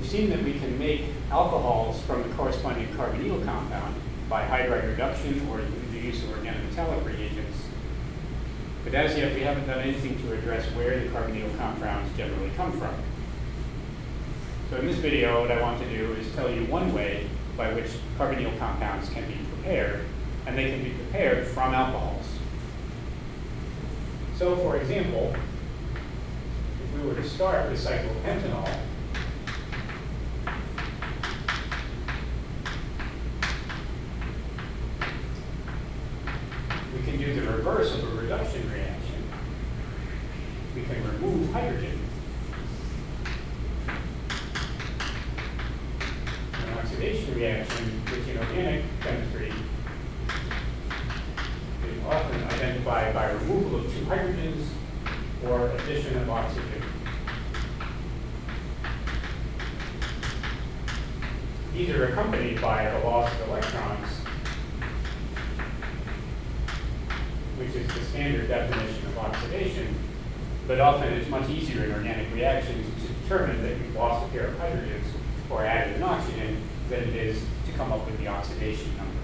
seen that we can make alcohols from the corresponding carbonyl compound by hydride reduction or the use of organometallic reagents. But as yet, we haven't done anything to address where the carbonyl compounds generally come from. So in this video, what I want to do is tell you one way by which carbonyl compounds can be prepared, and they can be prepared from alcohols. So for example, if we were to start with cyclopentanol, we can do the reverse of a reduction reaction. We can remove hydrogen. An oxidation reaction, which in organic chemistry is often identified by removal of two hydrogens or addition of oxygen. These are accompanied by the loss of electrons, which is the standard definition of oxidation, but often it's much easier in organic reactions to determine that you've lost a pair of hydrogens or added an oxygen than it is to come up with the oxidation number.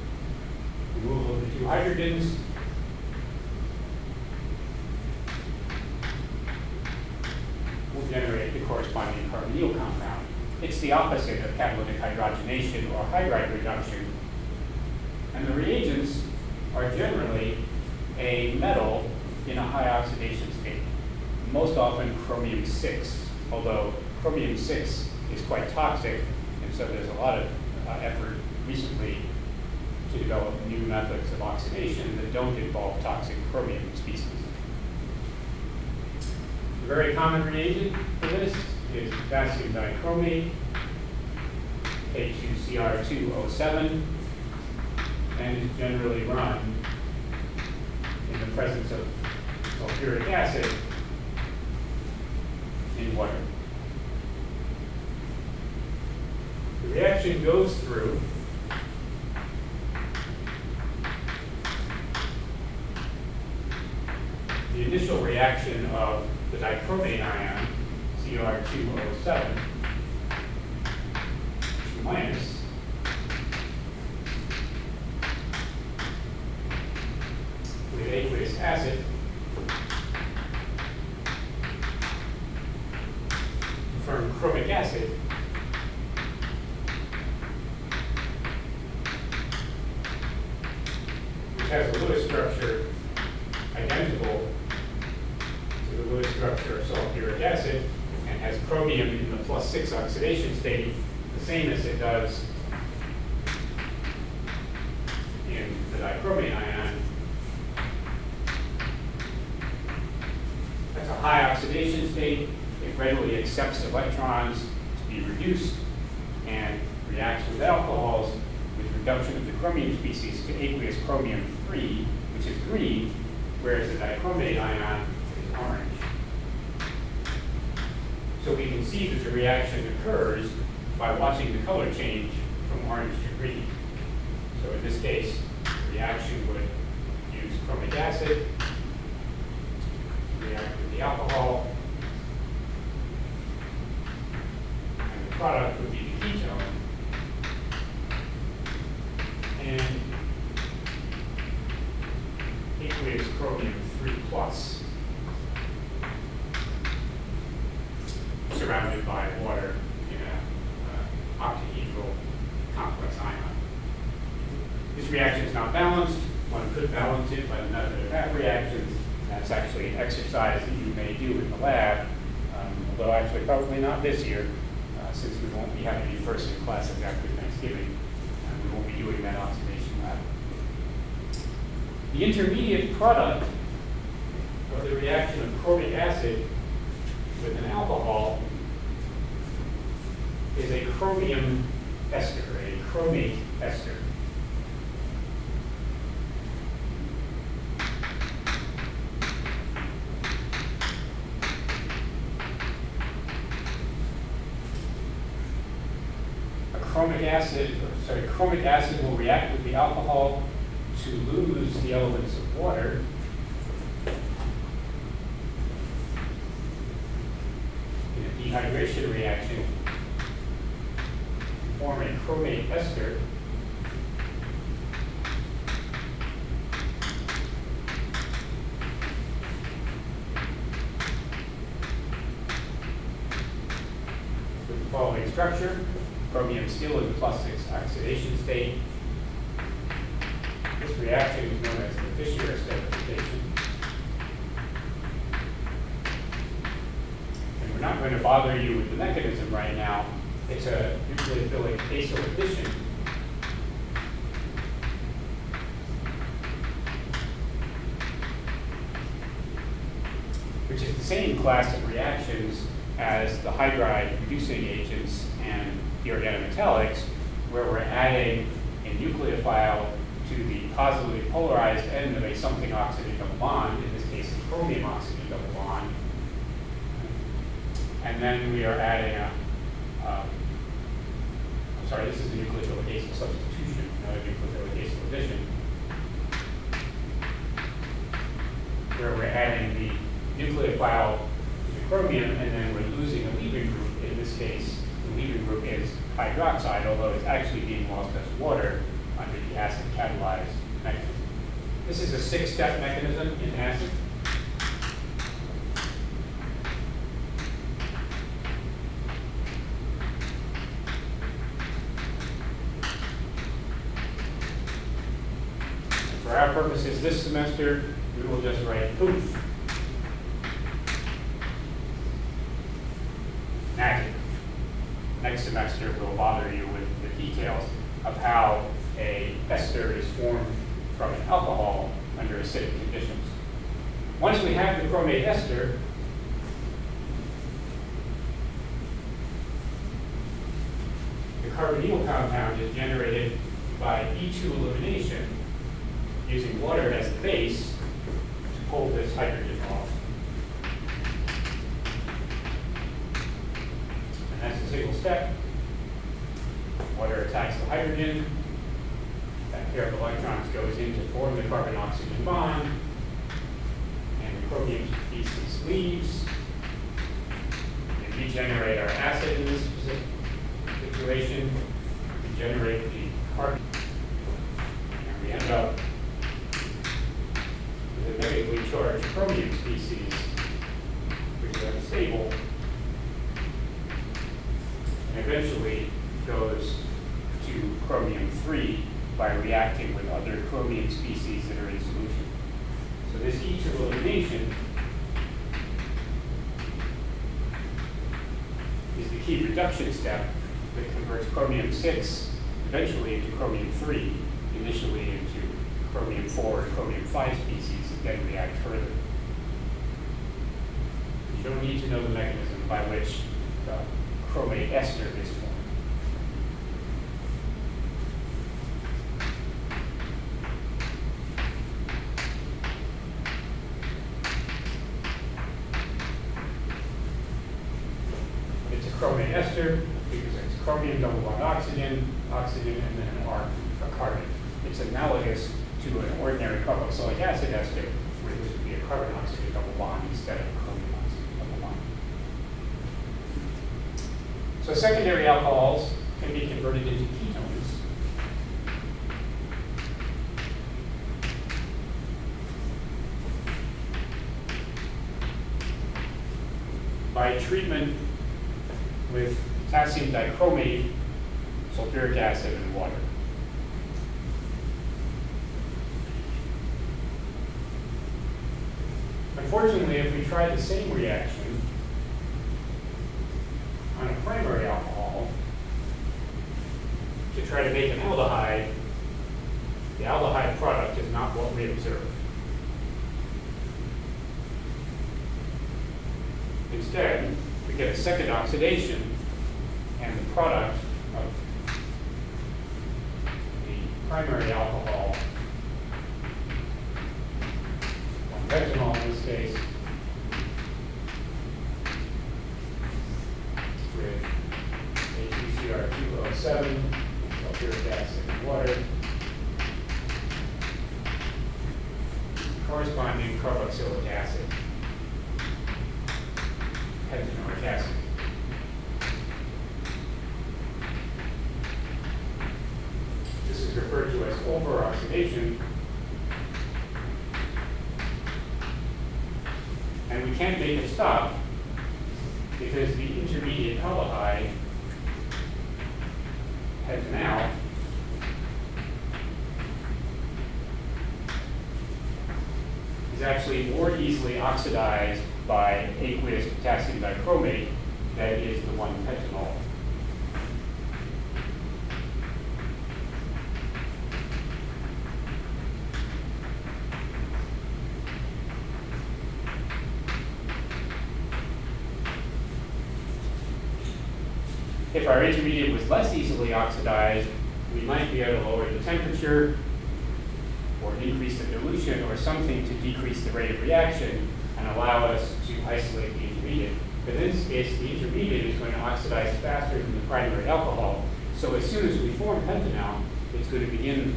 Removal of the two hydrogens will generate the corresponding carbonyl compound. It's the opposite of catalytic hydrogenation or hydride reduction. And the reagents are generally a metal in a high oxidation state, most often Chromium VI, although Chromium VI is quite toxic, and so there's a lot of effort recently to develop new methods of oxidation that don't involve toxic chromium species. A very common reagent for this is potassium dichromate, K2Cr2O7, and is generally run in the presence of sulfuric acid in water. The reaction goes through the initial reaction of the dichromate ion, Cr2O7, minus, with aqueous acid, from chromic acid, which has a Lewis structure identical to the Lewis structure of sulfuric acid and has chromium in the +6 oxidation state, the same as it does in the dichromate ion. That's a high oxidation state. It readily accepts electrons to be reduced and reacts with alcohols with reduction of the chromium species to aqueous chromium 3, which is green, whereas the dichromate ion is orange. So we can see that the reaction occurs by watching the color change from orange to green. So in this case, the reaction would use chromic acid to react with the alcohol, and the product would be the ketone. And aqueous chromium 3 plus, surrounded by water in an octahedral complex ion. This reaction is not balanced. One could balance it by the method of half reactions. That's actually an exercise that you may do in the lab, although actually probably not this year, since we won't be having in-person classes after Thanksgiving, and we won't be doing that oxidation lab. The intermediate product of the reaction of chromic acid with an alcohol is a chromium ester, a chromate ester. Chromic acid will react with the alcohol to lose the elements of water. In a dehydration reaction, form a chromate ester, with the following structure. Chromium still in the +6 oxidation state. This reaction is known as the Fischer esterification. And we're not going to bother you with the mechanism right now. It's a nucleophilic acyl addition. Which is the same class of reactions as the hydride reducing agents and the organometallics, where we're adding a nucleophile to the positively polarized end of a something oxygen double bond, in this case a chromium oxygen double bond. And then we are adding this is a nucleophilic acyl substitution, not a nucleophilic acyl addition, where we're adding the nucleophile to the chromium, and then we're losing a leaving group. In this case, the leaving group is hydroxide, although it's actually being lost as water under the acid catalyzed mechanism. This is a 6-step mechanism in acid. And for our purposes this semester, we will just write poof. Magic. Next semester, we'll bother you with the details of how a ester is formed from an alcohol under acidic conditions. Once we have the chromate ester, the carbonyl compound is generated by E2 elimination using water as the base to pull this hydrogen off. And that's a single step. Water attacks the hydrogen. That pair of electrons goes in to form the carbon-oxygen bond, and the chromium species leaves. We regenerate our acid in this situation. We generate the carbon, and we end up with a negatively charged chromium species, which is unstable, and eventually goes to chromium 3 by reacting with other chromium species that are in solution. So this E2 elimination is the key reduction step that converts chromium 6 eventually into chromium 3, initially into chromium 4 and chromium 5 species that then react further. You don't need to know the mechanism by which the chromate ester is formed. Chromate ester because it's chromium double bond oxygen, and then an R, a carbon. It's analogous to an ordinary carboxylic acid ester, where this would be a carbon oxygen double bond instead of a chromium oxygen double bond. So secondary alcohols can be converted into ketones. By treatment with potassium dichromate, sulfuric acid, and water. Unfortunately, if we try the same reaction on a primary alcohol to try to make an aldehyde, the aldehyde product is not what we observe. Instead, we get a second oxidation, and the product of the primary alcohol, ethanol in this case, with A2Cr2O7, sulfuric acid and water, corresponding carboxylic acid, pentanoic acid. over-oxidation. And we can't make it stop because the intermediate aldehyde has now is actually more easily oxidized by aqueous potassium dichromate than is the 1-pentanol. If our intermediate was less easily oxidized, we might be able to lower the temperature or increase the dilution or something to decrease the rate of reaction and allow us to isolate the intermediate. But in this case, the intermediate is going to oxidize faster than the primary alcohol. So as soon as we form pentanal, it's going to begin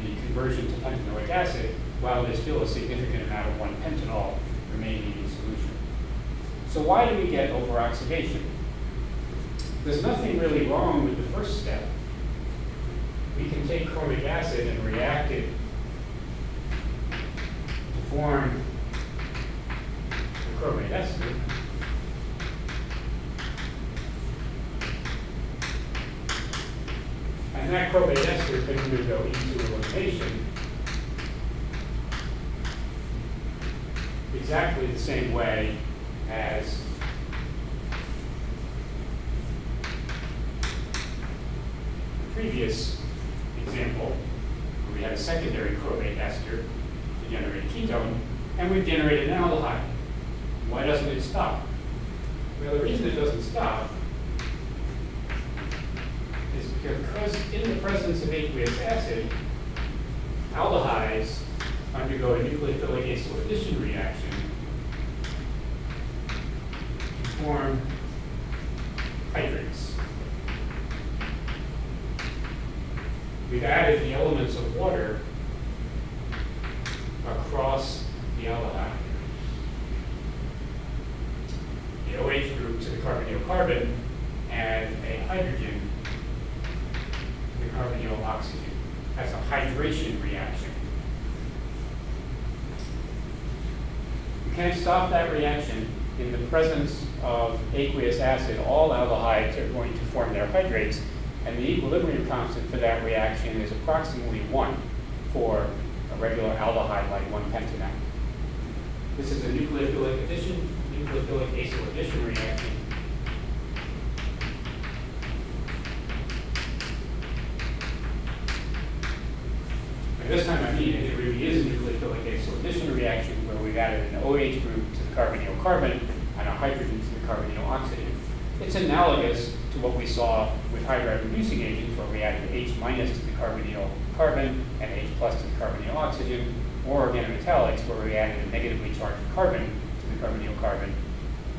the conversion to pentanoic acid while there's still a significant amount of 1-pentanol remaining in solution. So why do we get over-oxidation? There's nothing really wrong with the first step. We can take chromic acid and react it to form the chromate ester. And that chromate ester can undergo E2 elimination exactly the same way as previous example, where we had a secondary chromate ester to generate a ketone, and we've generated an aldehyde. Why doesn't it stop? Well, the reason it doesn't stop is because in the presence of aqueous acid, aldehydes undergo a nucleophilic acyl addition reaction to form hydrates. We've added the elements of water across the aldehyde. The OH group to the carbonyl carbon and a hydrogen to the carbonyl oxygen. That's a hydration reaction. You can't stop that reaction. In the presence of aqueous acid, all aldehydes are going to form their hydrates. And the equilibrium constant for that reaction is approximately 1 for a regular aldehyde like 1-pentanal. This is a nucleophilic addition, nucleophilic acyl addition reaction. And this time I mean it really is a nucleophilic acyl addition reaction where we've added an OH group to the carbonyl carbon and a hydrogen to the carbonyl oxygen. It's analogous to what we saw with hydride reducing agents, where we added H- to the carbonyl carbon and H+ to the carbonyl oxygen, or organometallics, where we added a negatively charged carbon to the carbonyl carbon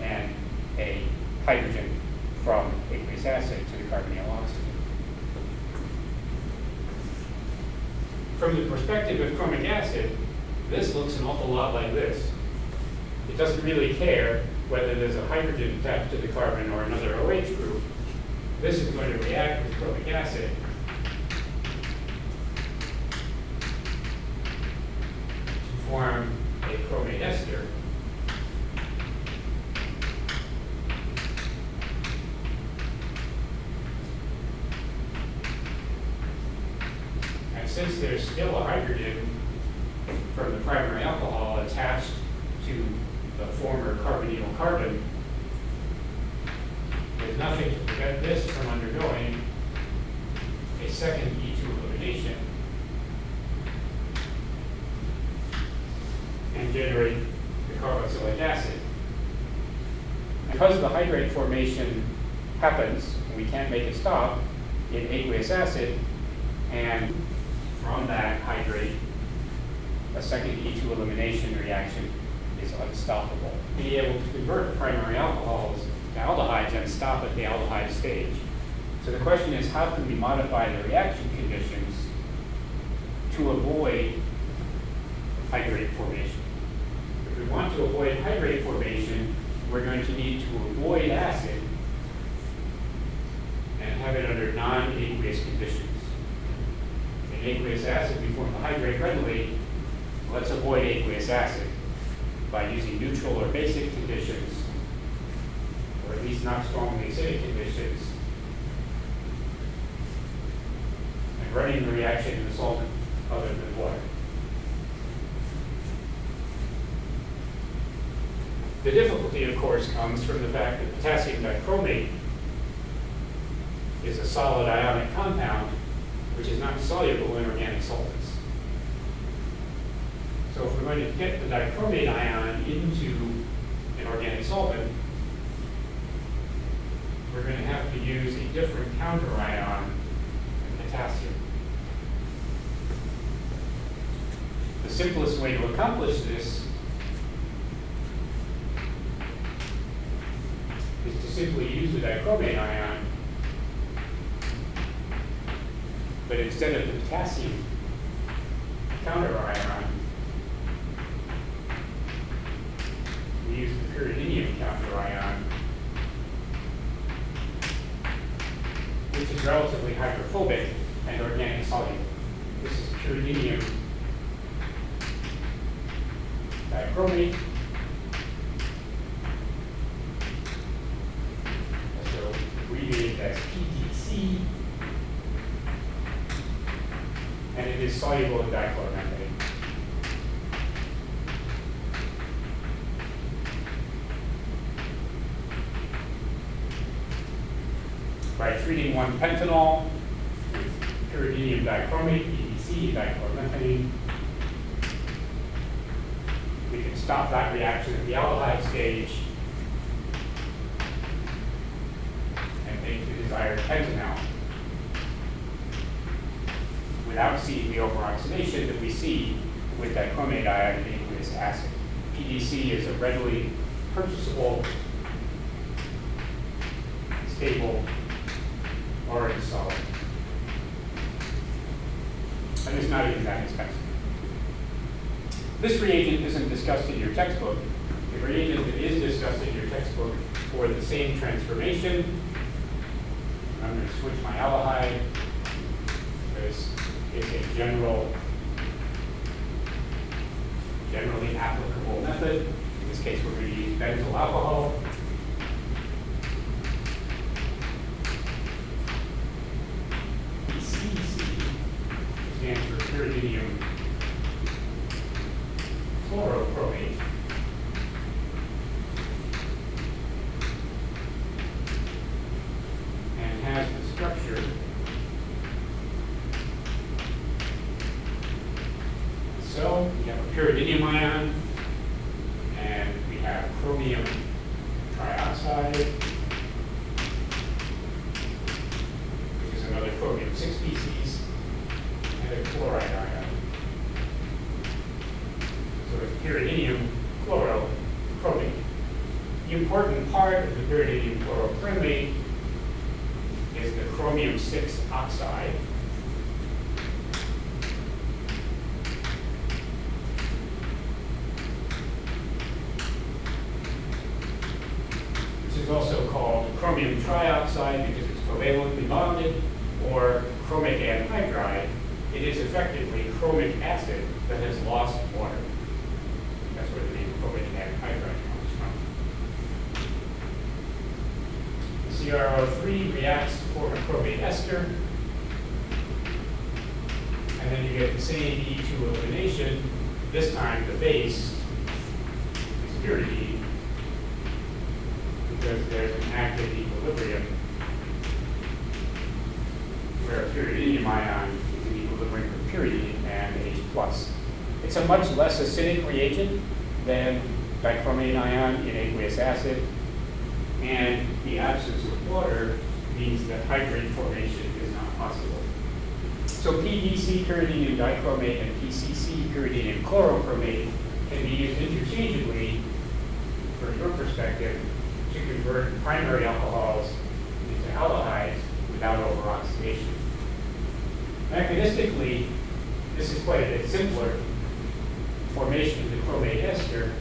and a hydrogen from aqueous acid to the carbonyl oxygen. From the perspective of chromic acid, this looks an awful lot like this. It doesn't really care whether there's a hydrogen attached to the carbon or another OH group. This is going to react with chromic acid to form a chromate ester. And since there's still a hydrogen from the primary alcohol attached to the former carbonyl carbon, there's nothing to prevent this from undergoing a second E2 elimination and generate the carboxylic acid. Because the hydrate formation happens, we can't make it stop in aqueous acid, and from that hydrate, a second E2 elimination reaction is unstoppable. Be able to convert primary alcohols to aldehydes and stop at the aldehyde stage. So the question is, how can we modify the reaction conditions to avoid hydrate formation? If we want to avoid hydrate formation, we're going to need to avoid acid and have it under non-aqueous conditions. In aqueous acid, we form the hydrate readily. Let's avoid aqueous acid by using neutral or basic conditions, or at least not strongly acidic conditions, and running the reaction in a solvent other than water. The difficulty, of course, comes from the fact that potassium dichromate is a solid ionic compound which is not soluble in organic solvents. So if we're going to get the dichromate ion into an organic solvent, we're going to have to use a different counter ion than potassium. The simplest way to accomplish this is to simply use the dichromate ion, but instead of the potassium counter ion, we use the pyridinium counter ion, which is relatively hydrophobic and organic soluble. This is pyridinium dichromate. So abbreviated as PDC, and it is soluble in dichloromethane. By treating 1-pentanol with pyridinium dichromate, PDC, dichloromethane, we can stop that reaction at the aldehyde stage and make the desired pentanol without seeing the overoxidation that we see with dichromate ion in aqueous acid. PDC is a readily purchasable, stable orange solid. And it's not even that expensive. This reagent isn't discussed in your textbook. The reagent that is discussed in your textbook for the same transformation, I'm going to switch my aldehyde because it's a generally applicable method. In this case, we're going to use benzyl alcohol. Stands for pyridinium chlorochromate. And has the structure so we have a pyridinium ion, and we have chromium trioxide, which is another chromium VI species, and a chloride ion. So it's pyridinium chlorochromate. The important part of the pyridinium chlorochromate is the chromium VI oxide. Which is also called chromium trioxide because it's covalently bonded, or chromic anhydride. It is effectively chromic acid that has lost water. That's where the name chromic anhydride comes from. The CrO3 reacts to form a chromate ester, and then you get the same E2 elimination. This time the base is pyridine because there's an active equilibrium where a pyridinium ion is in equilibrium with pyridine and H+. It's a much less acidic reagent than dichromate ion in aqueous acid, and the absence of water means that hydrate formation is not possible. So PDC, pyridinium dichromate, and PCC, pyridinium chlorochromate, can be used interchangeably, from your perspective, to convert primary alcohols into aldehydes without overoxidation. Mechanistically, this is quite a bit simpler. Formation of the chromate ester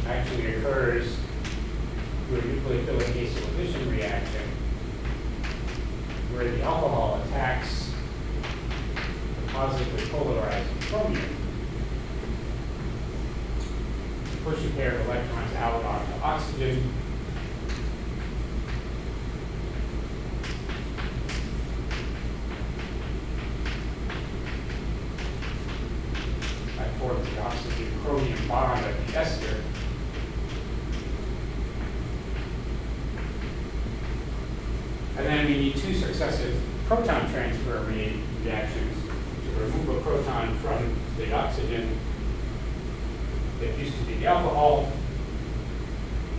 actually occurs through a nucleophilic acylation reaction where the alcohol attacks the positively polarized chromium, push a pair of electrons out onto oxygen. That forms the oxygen-chromium bond of the ester. And then we need two successive proton transfer reactions to remove a proton from the oxygen that used to be the alcohol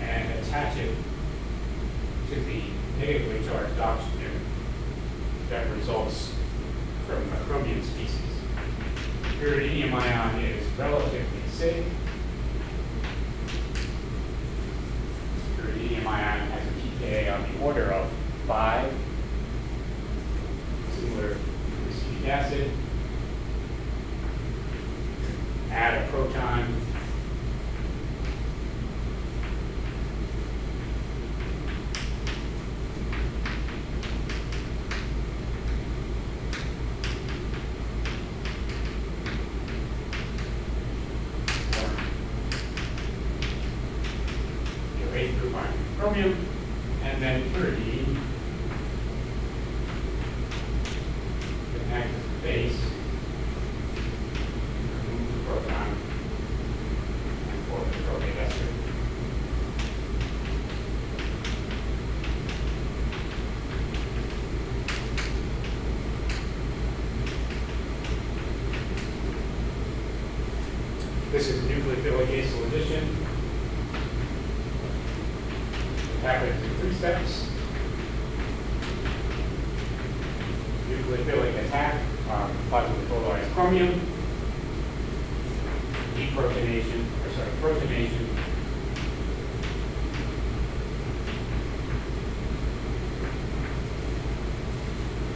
and attach it to the negatively charged oxygen that results from a chromium species. The pyridinium ion is relatively acidic. Pyridinium ion has a pKa on the order of 5, similar to acetic acid. Add a proton. Your 8th group on chromium, and then pyridine. Connect with the base, remove the proton, and form the chromate ester. This is nucleophilic acyl addition. It happens in 3 steps. Nucleophilic attack on positively polarized chromium, protonation,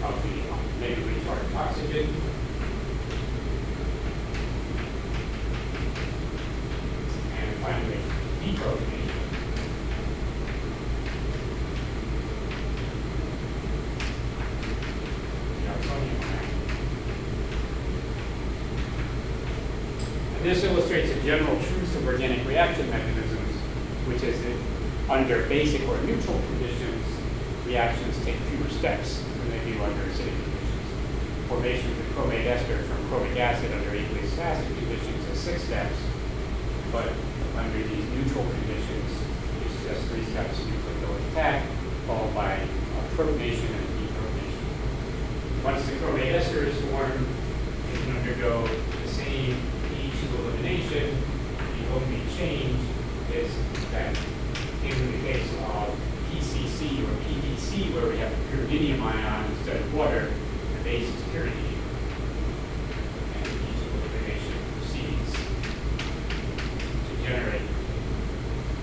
of the negatively charged oxygen, and finally deprotonation. This illustrates a general truth of organic reaction mechanisms, which is that under basic or neutral conditions, reactions take fewer steps than they do under acidic conditions. Formation of the chromate ester from chromic acid under aqueous acid conditions is 6 steps, but under these neutral conditions, it's just 3 steps: nucleophilic attack, followed by protonation and deprotonation. Once the chromate ester is formed, it can undergo the same elimination. The only change is that in the case of PCC or PDC, where we have a pyridinium ion instead of water, the base is pyridinium. And each elimination proceeds to generate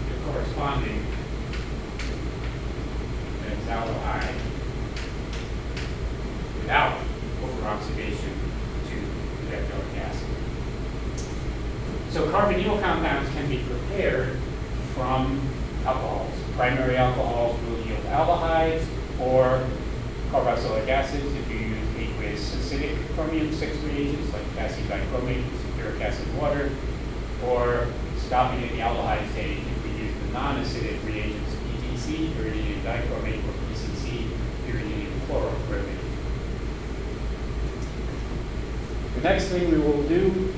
the corresponding aldehyde without overoxidation to electroic acid. So carbonyl compounds can be prepared from alcohols. Primary alcohols will yield aldehydes or carboxylic acids if you use aqueous acidic Chromium VI reagents like potassium dichromate, sulfuric acid water, or stopping at the aldehyde stage if we use the non-acidic reagents PTC, pyridinium dichromate, or PCC, pyridinium chlorochromate. The next thing we will do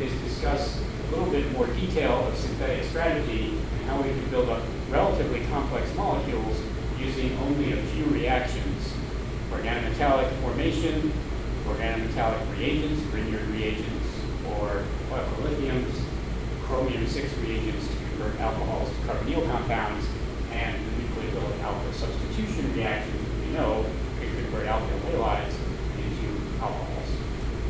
is discuss a little bit more detail of synthetic strategy and how we can build up relatively complex molecules using only a few reactions: organometallic formation, organometallic reagents, Grignard reagents, or electrolithiums, Chromium VI reagents to convert alcohols to carbonyl compounds, and the nucleophilic alpha substitution reaction we know can convert alkyl halides